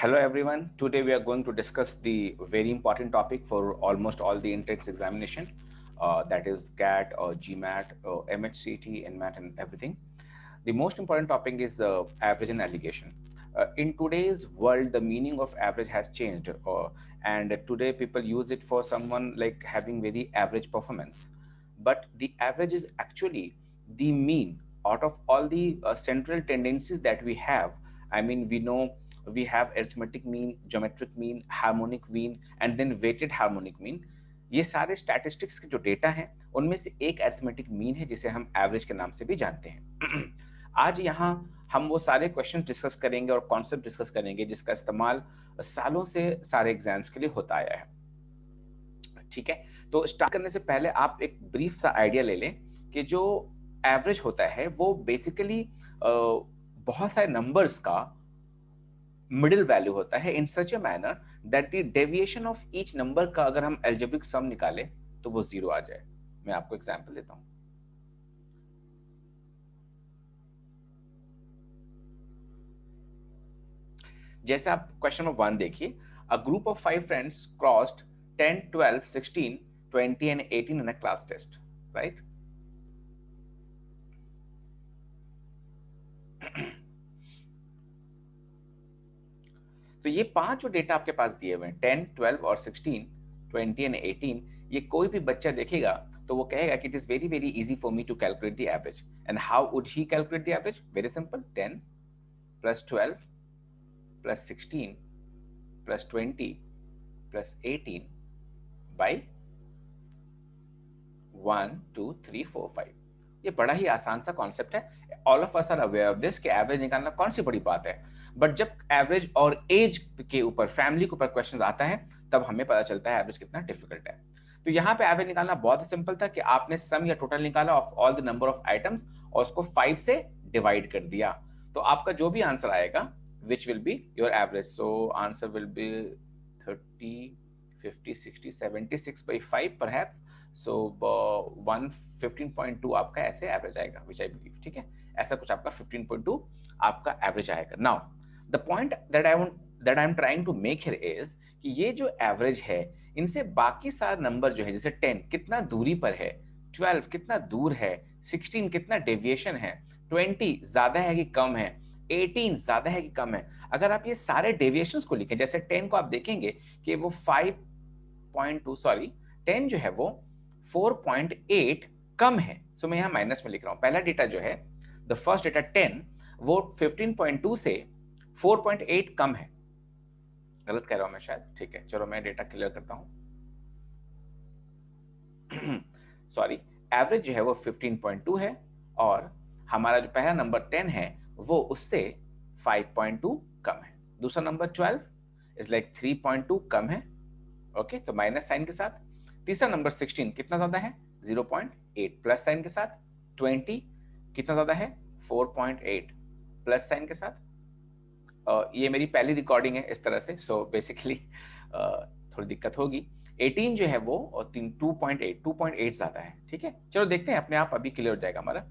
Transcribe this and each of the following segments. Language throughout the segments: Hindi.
Hello everyone. Today we are going to discuss the very important topic for almost all the entrance examination, that is CAT or GMAT or MHCT, NMAT and everything. The most important topic is average and allegation. In today's world, the meaning of average has changed, and today people use it for someone like having very average performance. But the average is actually the mean out of all the central tendencies that we have. I mean, we know we have arithmetic mean, geometric mean, harmonic mean and then weighted harmonic mean. ये सारे स्टैटिस्टिक्स के जो डेटा हैं उनमें से एक अरिथमेटिक मीन है जिसे हम एवरेज के नाम से भी जानते हैं। आज यहाँ हम वो सारे क्वेश्चंस डिस्कस करेंगे और कॉन्सेप्ट डिस्कस करेंगे जिसका इस्तेमाल सालों से सारे एग्जाम्स के लिए होता आया है। ठीक है, तो स्टार्ट करने से पहले आप एक ब्रीफ सा आइडिया ले लें कि जो एवरेज होता है वो बेसिकली बहुत सारे नंबर्स का मिडिल वैल्यू होता है in such a manner that the deviation of each number का अगर हम एल्जेब्रिक सम निकालें तो वो जीरो आ जाए। मैं आपको एग्जांपल देता हूं। जैसे आप क्वेश्चन नंबर 1 देखिए, a group of 5 friends crossed 10, 12, 16, 20 and 18 in a class test, right? तो ये पांच जो डेटा आपके पास दिए हुए हैं 10, 12 और 16, 20 एंड 18, ये कोई भी बच्चा देखेगा तो वो कहेगा कि it is very very easy for me to calculate the average. And how would he calculate the average? Very simple, 10 plus 12 plus 16 plus 20 plus 18 by 1, 2, 3, 4, 5। ये बड़ा ही आसान सा कॉन्सेप्ट है। All of us are aware of this कि एवरेज निकालना कौन सी बड़ी बात है। बट जब एवरेज और एज के ऊपर, फैमिली के ऊपर क्वेश्चन आता है तब हमें पता चलता है एवरेज कितना डिफिकल्ट है। तो यहाँ पे एवरेज निकालना बहुत सिंपल था कि आपने सम या टोटल निकाला of all the number of items और उसको 5 से डिवाइड कर दिया, तो आपका जो भी आंसर आएगा which will be your average. So answer will be 30, 50, 60, 76 by 5 perhaps. So 115.2 आपका ऐसे एवरेज आएगा विच आई बिलीव। ठीक है, ऐसा कुछ आपका 15.2 आपका एवरेज आएगा। Now the point that I am trying to make here is कि ये जो एवरेज है इनसे बाकी सारे नंबर जो है, जैसे 10 कितना दूरी पर है, 12 कितना दूर है, 16 कितना डेविएशन है, 20 ज्यादा है कि कम है, 18 ज्यादा है कि कम है। अगर आप ये सारे डेविएशंस को लिखें, जैसे 10 को आप देखेंगे कि वो 5.2 सॉरी 10 जो है वो 4.8 कम है। सो मैं यहां माइनस में लिख रहा हूं। पहला डेटा जो है, द फर्स्ट डेटा 10, वो 15.2 से 4.8 कम है। गलत कह रहा हूं मैं शायद। ठीक है, चलो मैं डेटा क्लियर करता हूं। सॉरी, एवरेज जो है वो 15.2 है और हमारा जो पहला नंबर 10 है वो उससे 5.2 कम है। दूसरा नंबर 12 इज लाइक 3.2 कम है, ओके, तो माइनस साइन के साथ। तीसरा नंबर 16 कितना ज्यादा है? 0.8 प्लस साइन के साथ। 20 कितना ज्यादा है? 4.8 प्लस साइन के साथ। ये मेरी पहली रिकॉर्डिंग है इस तरह से, सो बेसिकली थोड़ी दिक्कत होगी। 18 जो है वो 2.8 ज्यादा है। ठीक है, चलो देखते हैं, अपने आप अभी क्लियर हो जाएगा हमारा।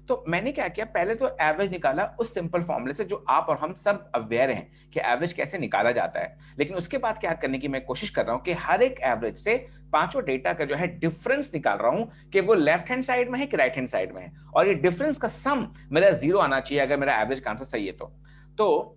तो मैंने क्या किया, पहले तो एवरेज निकाला उस सिंपल फॉर्मूले से जो आप और हम सब अवेयर हैं कि एवरेज कैसे निकाला जाता है। लेकिन उसके बाद क्या करने की मैं कोशिश कर रहा हूं कि हर एक एवरेज से पांचों डेटा का जो है डिफरेंस निकाल रहा हूं कि वो लेफ्ट हैंड साइड में है कि राइट हैंड साइड में है, और ये डिफरेंस का सम मेरा 0 आना चाहिए अगर मेरा एवरेज का आंसर सही है। तो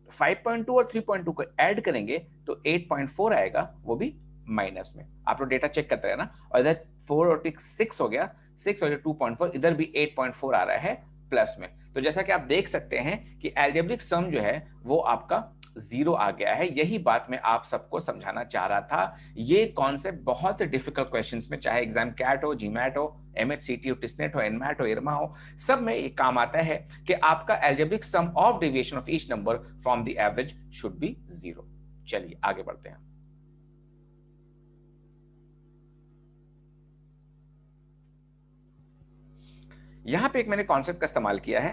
5.2 और 3.2 को ऐड करेंगे तो 8.4 आएगा, वो भी माइनस में। आप लोग डेटा चेक करते रहना। और इधर 4 और 6 हो गया, 6 और 2.4, इधर भी 8.4 आ रहा है प्लस में। तो जैसा कि आप देख सकते हैं कि एल्जेब्रिक सम जो है वो आपका 0 आ गया है। यही बात मैं आप सबको समझाना चाह रहा था। ये कॉन्सेप्ट बहुत डिफिकल्ट क्वेश्चंस में, चाहे एग्जाम कैट हो, जीमैट हो, एमएचसीटी हो, टिस्नेट हो, एनमैट हो, इरमा हो, सब में ये काम आता है कि आपका algebraic sum of deviation of each number from the average should be 0। चलिए आगे बढ़ते हैं। यहां पे एक मैंने कॉन्सेप्ट का इस्तेमाल किया है।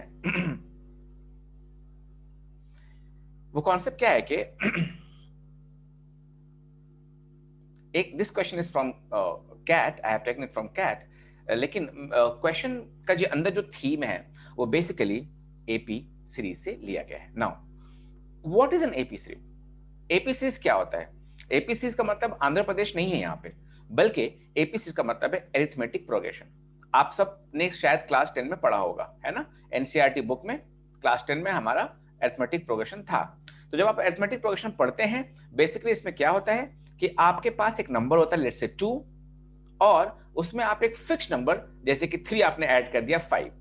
वो कॉन्सेप्ट क्या है कि एक, this question is from CAT, I have taken it from CAT, लेकिन क्वेश्चन का जो अंदर जो थीम है वो बेसिकली एपी सीरीज से लिया गया है। Now what is an AP series? AP series क्या होता है? एपी सीरीज का मतलब आंध्र प्रदेश नहीं है यहाँ पे, बल्कि एपी सीरीज का मतलब है एरिथमेटिक प्रोग्रेशन। आप सब ने शायद क्लास 10 में पढ़ा होगा, है ना? एनसीईआरटी बुक में क्लास 10 में हमारा अरिथमेटिक प्रोग्रेशन था। तो जब आप अरिथमेटिक प्रोग्रेशन पढ़ते हैं, बेसिकली इसमें क्या होता है कि आपके पास एक नंबर होता है, लेट्स से 2, और उसमें आप एक फिक्स नंबर जैसे कि 3 आपने ऐड कर दिया 5,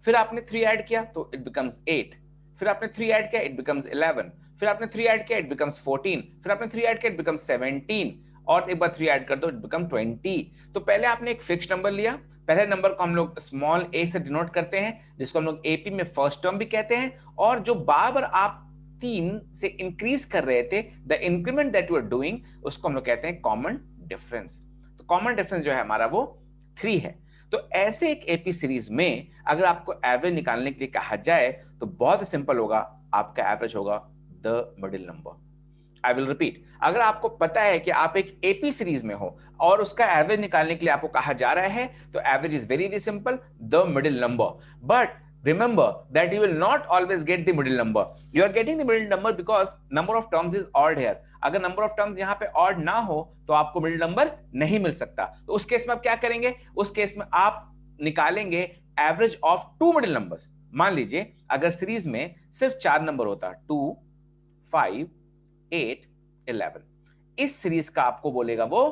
फिर आपने 3 ऐड किया तो इट बिकम्स 8, फिर आपने 3 ऐड किया इट बिकम्स 11, फिर आपने 3 ऐड किया इट बिकम्स 14, फिर आपने 3 ऐड किया इट बिकम्स 17, और एक बार 3 ऐड कर दो इट बिकम 20। तो पहले आपने एक फिक्स नंबर लिया, पहले नंबर को हम लोग स्मॉल ए से डिनोट करते हैं, जिसको हम लोग एपी में फर्स्ट टर्म भी कहते हैं, और जो बार आप 3 से इंक्रीज कर रहे थे, the increment that you are doing, उसको हम लोग कहते हैं कॉमन डिफरेंस। तो कॉमन डिफरेंस जो है हमारा वो 3 है। तो ऐसे एक एपी सीरीज में अगर आपको एवरेज निकालने के लिए कहा जाए तो बहुत सिंपल होगा, आपका एवरेज होगा the middle number. I will repeat, अगर आपको पता है कि आप एक एपी सीरीज में हो और उसका एवरेज निकालने के लिए आपको कहा जा रहा है, तो average is very simple, the middle number. But remember that you will not always get the middle number. You are getting the middle number because number of terms is odd here. अगर नंबर ऑफ टर्म्स यहाँ पे ऑड ना हो तो आपको मिडिल नंबर नहीं मिल सकता। तो उस केस में आप क्या करेंगे? उस केस में आप निकालेंगे एवरेज ऑफ 2 मिडिल नंबर्स। मान लीजिए अगर सीरीज में सिर्फ 4 नंबर होता, 2, 5, 8, 11, इस सीरीज का आपको बोलेगा वो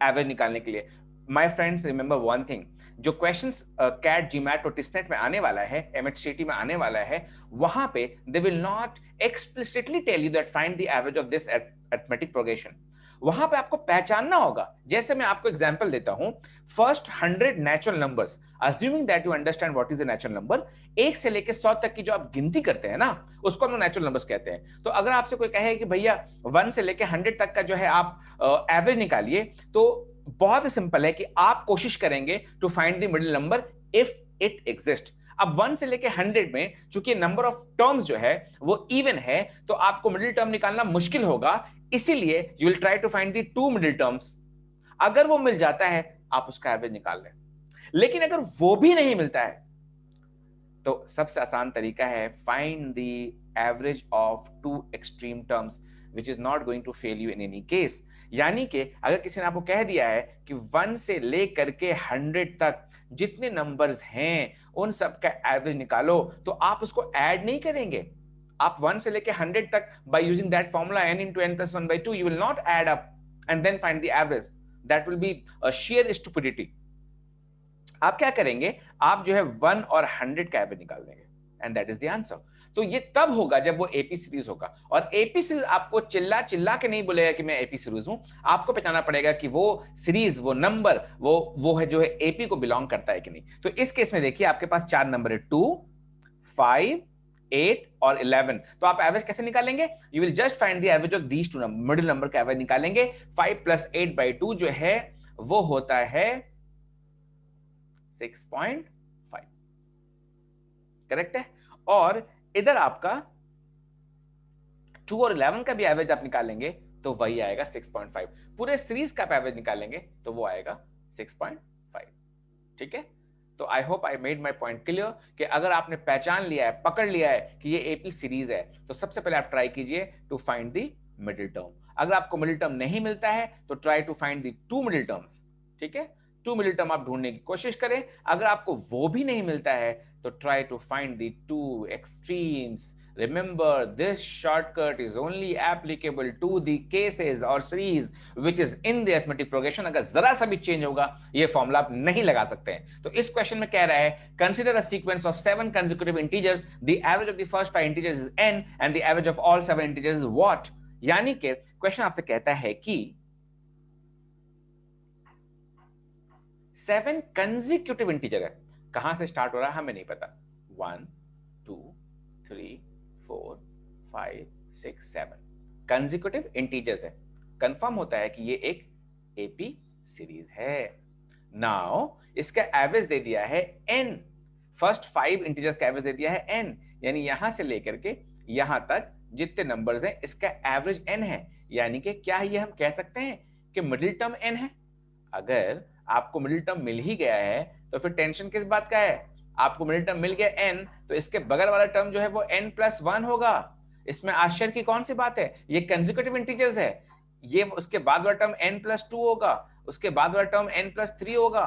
एवरेज निकालने के लिए। My friends, remember one thing, जो क्वेश्चंस कैट, जीमैट और टिस्नेट में आने वाला है, एमएचसीटी में आने वाला है, वहां पे they will not explicitly tell you that find the average of this arithmetic progression. वहां पे आपको पहचानना होगा। जैसे मैं आपको एग्जांपल देता हूं, first 100 natural numbers, assuming that you understand what is a natural number, 1 से लेकर 100 तक की जो आप गिनती करते हैं ना, उसको हम नेचुरल नंबर्स कहते हैं। तो अगर आपसे कोई कहे कि भैया 1 से लेकर 100 तक का जो है आप एवरेज निकालिए, तो बहुत ही सिंपल है कि आप कोशिश करेंगे to find the middle number if it exist. अब 1 से लेके 100 में चूंकि नंबर ऑफ टर्म्स जो है वो इवन है, तो आपको मिडिल टर्म निकालना मुश्किल होगा, इसीलिए you will try to find the 2 middle terms. अगर वो मिल जाता है आप उसका एवरेज निकाल लें, लेकिन अगर वो भी नहीं मिलता है तो सबसे आसान तरीका है find the average of 2 extreme terms which is not going to fail you in any case. यानी कि अगर किसी ने आपको कह दिया है कि 1 से लेकर के 100 तक जितने नंबर्स हैं उन सब का एवरेज निकालो, तो आप उसको ऐड नहीं करेंगे। आप 1 से लेकर 100 तक by using that formula n into n plus 1 by 2, you will not add up and then find the average. That will be a sheer stupidity. आप क्या करेंगे? आप जो है 1 और 100 का एवरेज निकाल देंगे and that is the answer. तो ये तब होगा जब वो एपी सीरीज होगा, और एपी सीरीज आपको चिल्ला चिल्ला के नहीं बोलेगा कि मैं एपी सीरीज हूं, आपको पहचानना पड़ेगा कि वो सीरीज, वो नंबर, वो है जो है एपी को बिलोंग करता है कि नहीं। तो इस केस में देखिए आपके पास 4 नंबर है, 2, 5, 8 और 11। तो आप एवरेज कैसे निकालेंगे? You will just find the average of these two number, middle number का एवरेज निकालेंगे। 5 + 8/2 जो है वो होता है 6.5, करेक्ट है। और इधर आपका 2 और 11 का भी एवरेज आप निकालेंगे तो वही आएगा 6.5। पूरे सीरीज का एवरेज निकालेंगे तो वो आएगा 6.5। ठीक है। तो I hope I made my point clear कि अगर आपने पहचान लिया है, पकड़ लिया है कि ये एपी सीरीज है, तो सबसे पहले आप ट्राई कीजिए to find the middle term. अगर आपको मिडिल टर्म नहीं मिलता है तो try to find the 2 middle terms. ठीक है, 2 मिडिल टर्म आप ढूंढने की कोशिश करें। अगर आपको वो भी नहीं मिलता है तो try to find the 2 extremes. Remember, this shortcut is only applicable to the cases or series which is in the arithmetic progression. अगर जरा सा भी चेंज होगा ये फॉर्मूला आप नहीं लगा सकते हैं। तो इस क्वेश्चन में कह रहा है consider a sequence of 7 consecutive integers, the average of the first 5 integers is n and the average of all 7 integers is what। यानी कि क्वेश्चन आपसे कहता है कि 7 consecutive इंटीजर है, कहां से स्टार्ट हो रहा है हमें नहीं पता, 1, 2, 3, 4, 5, 6, 7 कंसेक्यूटिव इंटीजर्स है। कंफर्म होता है कि ये एक एपी सीरीज है। नाउ इसका एवरेज दे दिया है n, फर्स्ट 5 इंटीजर्स का एवरेज दे दिया है n, यानी यहां से लेकर के यहां तक जितने नंबर्स हैं इसका एवरेज n है। यानी कि क्या ये हम कह सकते हैं कि मिडिल टर्म n है। अगर आपको मिडिल टर्म मिल ही गया है तो फिर टेंशन किस बात का है? आपको मिडिल टर्म मिल गया n, तो इसके बगल वाला टर्म जो है वो n+1 होगा। इसमें आश्चर्य की कौन सी बात है, ये कंसेक्यूटिव इंटीजर्स है। ये उसके बाद वाला टर्म n+2 होगा, उसके बाद वाला टर्म n+3 होगा,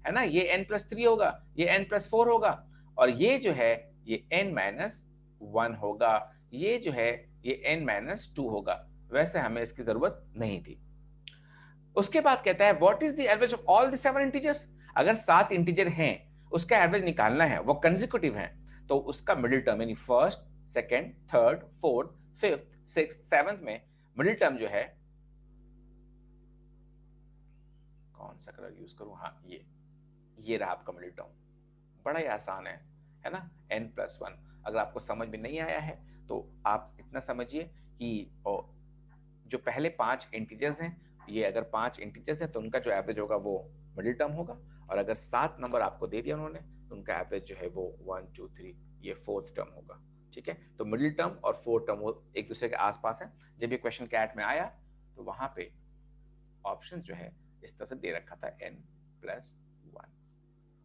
है ना, ये n+3 होगा, ये n+4 होगा, और ये जो है ये n-1 होगा, ये जो है ये n-2 होगा। वैसे हमें इसकी जरूरत नहीं थी। उसके बाद कहता है what is the average of all the 7 integers. अगर 7 इंटीजर हैं, उसका एवरेज निकालना है, वो कंसेक्यूटिव है, तो उसका मिडिल टर्म यानी first, second, third, fourth, fifth, sixth, seventh में मिडिल टर्म जो है, कौन सा कलर यूज करूं, हाँ ये रहा आपका मिडिल टर्म। बड़ा ही आसान है ना, n+1। अगर आपको समझ में नहीं आया है तो आप इतना समझिए कि जो पहले 5 इंटीजर्स हैं, ये अगर 5 इंटीजर्स हैं तो उनका जो एवरेज होगा वो मिडिल टर्म होगा, और अगर 7 नंबर आपको दे दिया उन्होंने तो उनका एवरेज जो है वो 1 2 3 ये फोर्थ टर्म होगा। ठीक है, तो मिडिल टर्म और फोर्थ टर्म वो एक दूसरे के आसपास है। जब ये क्वेश्चन कैट में आया तो वहां पे ऑप्शन जो है इस तरह से दे रखा था n+1,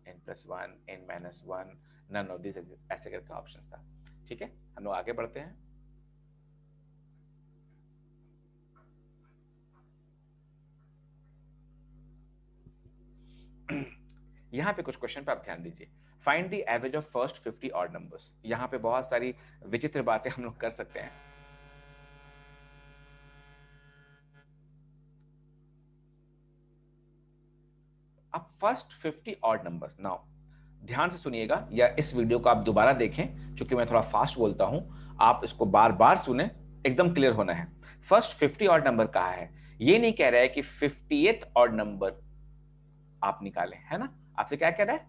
n+1, n-1, none of this, ऐसे करके ऑप्शन था। ठीक है, हम लोग आगे बढ़ते हैं। यहाँ पे कुछ क्वेश्चन पे आप ध्यान दीजिए। Find the average of first 50 odd numbers. यहाँ पे बहुत सारी विचित्र बातें हम लोग कर सकते हैं। अब फर्स्ट 50 ऑड नंबर्स, नाउ ध्यान से सुनिएगा, या इस वीडियो को आप दोबारा देखें, क्योंकि मैं थोड़ा फास्ट बोलता हूं, आप इसको बार बार सुने, एकदम क्लियर होना है। फर्स्ट 50 ऑड नंबर कहा है, ये नहीं कह रहा है कि 50th ऑड नंबर आप निकालें, है ना। आपसे क्या कह रहा है,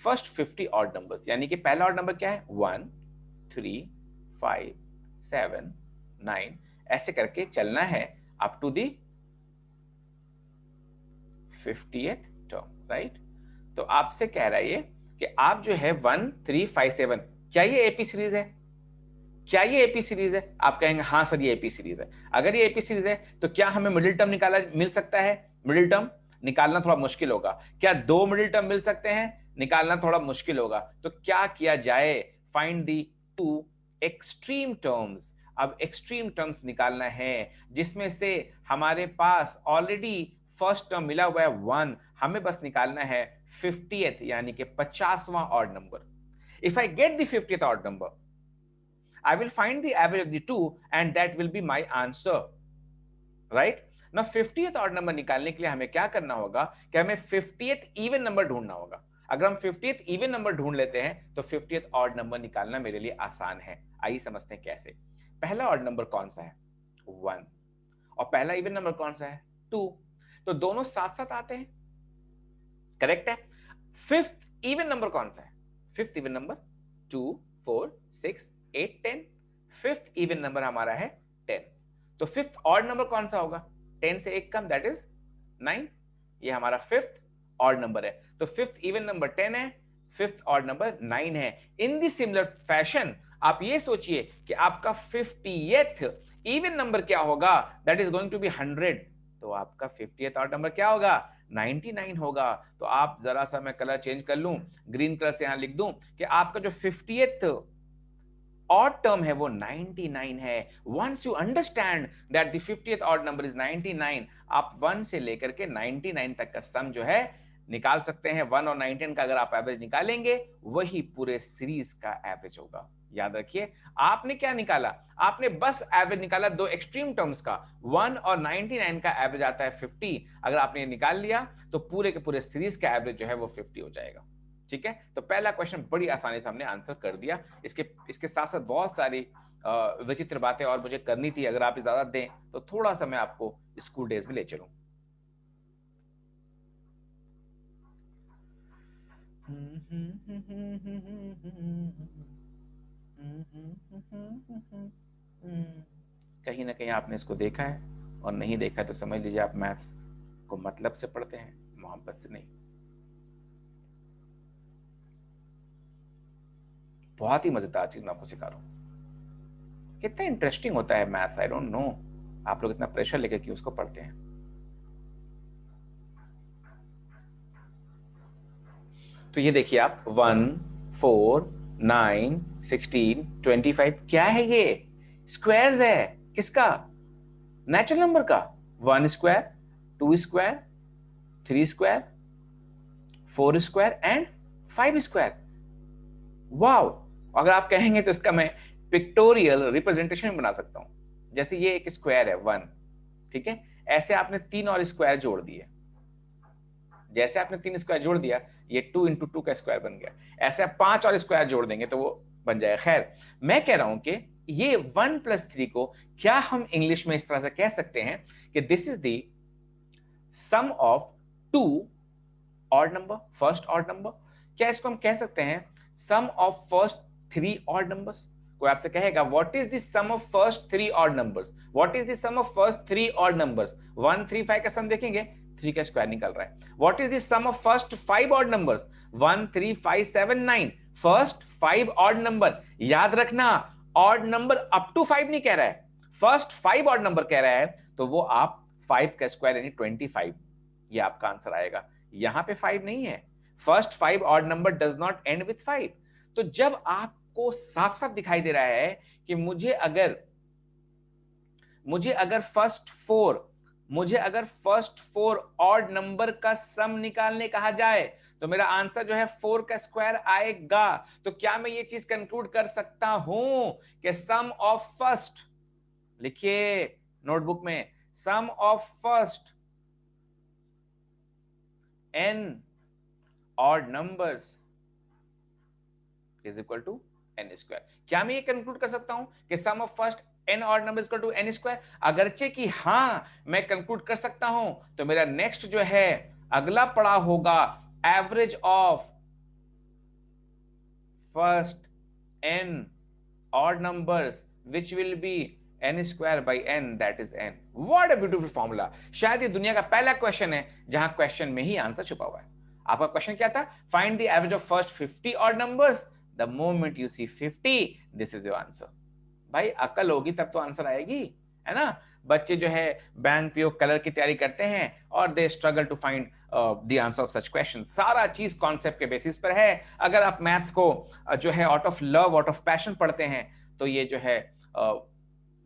फर्स्ट 50 ऑड नंबर्स, यानी कि पहला ऑड नंबर क्या है, 1 3 5 7 9, ऐसे करके चलना है up to the 50th term, right. तो आपसे कह रहा है ये कि आप जो है 1 3 5 7, क्या ये एपी सीरीज है, क्या ये एपी सीरीज है। आप कहेंगे हाँ सर ये एपी सीरीज है। अगर ये एपी सीरीज है तो क्या हमें मिडिल टर्म निकाला मिल सकता है, मिडिल टर्म निकालना थोड़ा मुश्किल होगा। क्या 2 मिडिल टर्म मिल सकते हैं, निकालना थोड़ा मुश्किल होगा। तो क्या किया जाए, फाइंड दी 2 एक्सट्रीम टर्म्स। अब एक्सट्रीम टर्म्स निकालना है जिसमें से हमारे पास ऑलरेडी फर्स्ट टर्म मिला हुआ है 1, हमें बस निकालना है 50th यानी कि 50वां odd number. If I get the 50th odd number, I will find the average of the two and that will be my answer, right? Now 50th odd number निकालने के लिए हमें क्या करना होगा कि हमें 50th इवन नंबर ढूंढना होगा। अगर हम 50th इवन नंबर ढूंढ लेते हैं तो 50th ऑड नंबर निकालना मेरे लिए आसान है। आइए समझते हैं कैसे। पहला ऑड नंबर कौन सा है, 1, और पहला इवन नंबर कौन सा है, 2, तो दोनों साथ साथ आते हैं, करेक्ट है। फिफ्थ इवन नंबर कौन सा है, fifth even number 2 4 6 8 10, fifth even number हमारा है 10। तो फिफ्थ ऑड नंबर कौन सा होगा, 10 से एक कम, दैट इज 9। ये हमारा फिफ्थ ऑड नंबर है। तो फिफ्थ इवन नंबर 10 है, फिफ्थ ऑड नंबर 9 है। इन दी सिमिलर फैशन आप ये सोचिए कि आपका 50th इवन नंबर क्या होगा, that is going to be 100। तो आपका 50th ऑड नंबर क्या होगा, 99 होगा। तो आप जरा सा मैं कलर चेंज कर लूं, ग्रीन कलर से यहां लिख दूं कि आपका जो 50th ऑड टर्म है वो 99 है। Once you understand that the 50th odd number is 99, आप 1 से लेकर के 99 तक का सम जो है निकाल सकते हैं। 1 और 19 का अगर आप एवरेज निकालेंगे वही पूरे सीरीज का एवरेज होगा। याद रखिए, आपने क्या निकाला, आपने बस एवरेज निकाला दो एक्सट्रीम टर्म्स का, 1 और 99 का एवरेज आता है 50। अगर आपने निकाल लिया तो पूरे के पूरे सीरीज का एवरेज जो है वो 50 हो जाएगा। ठीक है, तो पहला क्वेश्चन बड़ी आसानी से हमने आंसर कर दिया। इसके साथ साथ बहुत सारी विचित्र बातें और मुझे करनी थी। अगर आप इजाजत दें तो थोड़ा सा मैं आपको स्कूल डेज में ले चलूं। कहीं ना कहीं आपने इसको देखा है, और नहीं देखा तो समझ लीजिए आप मैथ्स को मतलब से पढ़ते हैं, मोहब्बत से नहीं। बहुत ही मजेदार चीज मैं आपको सिखा रहा हूं। कितना इंटरेस्टिंग होता है मैथ्स, आई डोंट नो आप लोग इतना प्रेशर लेकर क्यों उसको पढ़ते हैं। तो ये देखिए आप 1, 4, 9, 16, 25, क्या है ये? स्क्वायर्स है। किसका? नेचुरल नंबर का। 1 square, 2 square, 3 square, 4 square and 5 square. Wow! अगर आप कहेंगे तो इसका मैं पिक्टोरियल रिप्रेजेंटेशन बना सकता हूं। जैसे ये एक स्क्वायर है 1, ठीक है, ऐसे आपने 3 और स्क्वायर जोड़ दिए। जैसे आपने 3 स्क्वायर जोड़ दिया, ये 2 इंटू 2 का स्क्वायर बन गया। ऐसे आप 5 और स्क्वायर जोड़ देंगे तो वो बन जाएगा। खैर, मैं कह रहा हूं कि ये 1 प्लस 3 को क्या हम इंग्लिश में इस तरह से कह सकते हैं कि this is the sum of 2 odd number, first odd number. क्या इसको हम कह सकते हैं sum of first 3 odd numbers? कोई आपसे कहेगा what is the sum of first 3 odd numbers, what is the sum of first 3 odd numbers? 1 3 5 का सम देखेंगे, 3 का स्क्वायर निकल रहा है। What is the sum of first 5 odd numbers? 1 3 5 7 9, first 5 odd number. याद रखना, ऑड नंबर अप टू 5 नहीं कह रहा है, फर्स्ट 5 ऑड नंबर कह रहा है, तो वो आप 5 का स्क्वायर यानी 25, ये आपका आंसर आएगा। यहां पे 5 नहीं है, first 5 odd number does not and with 5। तो जब आपको साफ साफ दिखाई दे रहा है कि मुझे अगर फर्स्ट 4 ऑड नंबर का सम निकालने कहा जाए तो मेरा आंसर जो है 4 का स्क्वायर आएगा। तो क्या मैं ये चीज कंक्लूड कर सकता हूं कि सम ऑफ फर्स्ट, लिखिए नोटबुक में, sum of first n odd numbers is equal to n square? क्या मैं ये कंक्लूड कर सकता हूं कि sum of first n odd numbers equal to n square? अगरचे कि हां मैं कंक्लूड कर सकता हूं, तो मेरा नेक्स्ट जो है अगला पड़ाव होगा average of first n odd numbers which will be n square by n, that is n. What a beautiful formula! शायद ये दुनिया का पहला क्वेश्चन है जहां क्वेश्चन में ही आंसर छुपा हुआ है। आपका क्वेश्चन क्या था? Find the average of first 50 odd numbers. The moment you see 50, this is your answer. भाई अकल होगी तब तो आंसर आएगी, है ना? बच्चे जो है बैंक पीओ कलर की तैयारी करते हैं और they struggle to find the answer of such question. सारा चीज कॉन्सेप्ट के बेसिस पर है। अगर आप मैथ्स को जो है out of love, out of passion पढ़ते हैं तो ये जो है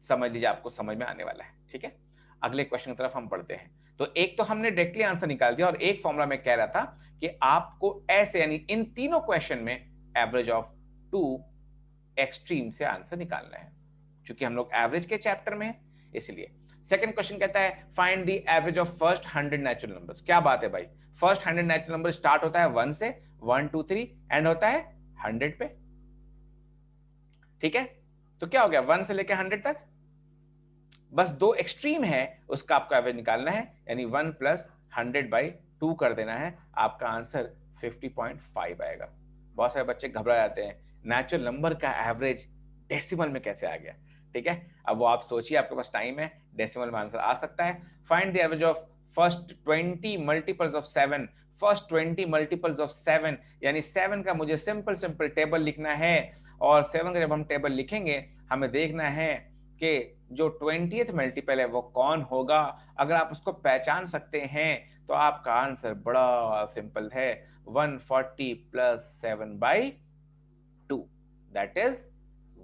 समझ लीजिए आपको समझ में आने वाला है। ठीक है, अगले क्वेश्चन की तरफ हम पढ़ते हैं। तो एक तो हमने डायरेक्टली आंसर निकाल दिया और एक फॉर्मूला में कह रहा था कि आपको ऐसे यानी इन तीनों क्वेश्चन में एवरेज ऑफ 2 एक्सट्रीम से आंसर निकालना है। क्योंकि हम लोग एवरेज के चैप्टर में है इसलिए। सेकंड क्वेश्चन कहता है find the average of first 100 natural numbers. क्या बात है भाई, फर्स्ट 100 नेचुरल नंबर स्टार्ट होता है 1 से, 1 2 3 एंड होता है 100 पे। ठीक है, तो क्या हो गया 1 से लेकर 100 तक, बस 2 एक्सट्रीम है, उसका आपको एवरेज निकालना है, यानी 1 प्लस 100/2 कर देना है, आपका आंसर 50.5 आएगा। बहुत सारे बच्चे घबरा जाते हैं नेचुरल नंबर का एवरेज डेसिमल में कैसे आ गया। ठीक है, अब वो आप सोचिए, आपके पास टाइम है, डेसिमल में आंसर आ सकता है। Find the average of first 20 multiples of 7। First 20 multiples of 7 यानी 7 का मुझे सिंपल टेबल लिखना है, और 7 का जब हम टेबल लिखेंगे हमें देखना है कि जो 20th मल्टीपल है वो कौन होगा। अगर आप उसको पहचान सकते हैं तो आपका आंसर बड़ा सिंपल है, 140 plus 7/2, that is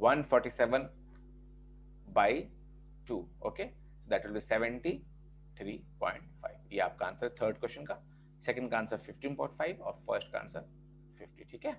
147/2। Okay, that will be 73.5। ये आपका आंसर थर्ड क्वेश्चन का। सेकंड का आंसर 15.5 और फर्स्ट का आंसर 50। ठीक है।